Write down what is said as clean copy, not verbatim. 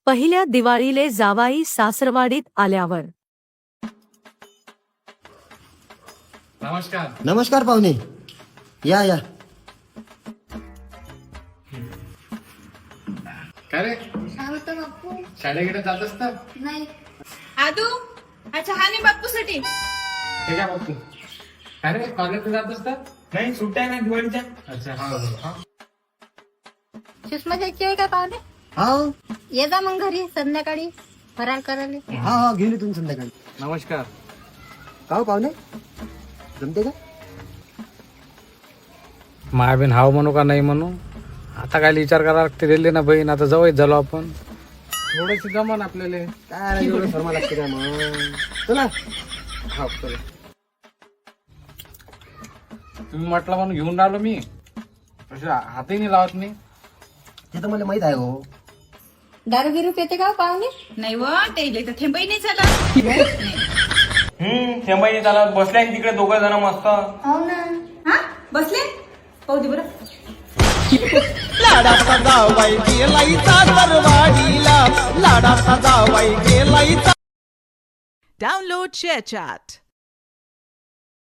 पहिल्या दिवाळीले जावाई सासरवाडीत आल्यावर. नमस्कार. नमस्कार पाहुणे, या या. काय रे, सांगतो बाप्पू. शाळेकडे जात असतात? नाही. आदू अच्छा हा नाही बाप्पूसाठी. हे काय बापू, काय रे कॉलेजला जात असतात? नाही, सुट्ट्या नाही दिवाळीच्या. अच्छा हा. सुषमा जायची आहे का पाहुणे? हा ये जा मग घरी संध्याकाळी फराळ करायला. हा हा घेऊन येतो संध्याकाळी. नमस्कार. का हो पाहुणे, जमते का? महाबीन हाव म्हणू का नाही म्हणू, आता काय विचार करा लागते. रेल्वे ना बहीण, आता जवळ झालो आपण, थोडीशी जमान आपल्याला. काय एवढं शर्मा लागते का मग? चला. हा चला, तुम्ही म्हटलं म्हणून घेऊन राहिलो मी. तसे हातही नाही लावत मी. ते तर मला माहित आहे हो. दारू बिरू पेते का हो पाहुणे? नाही व ते तर थेंबही नाही झाला. थेंबाई त्याला बसलाय तिकडे दोघं जण मस्त. हो ना. हा बसले पाहू दे बरं. लाडाचा जावाई गेलाई सासरवाडीला, लाडाचा जावाई गेलाई. Download ShareChat.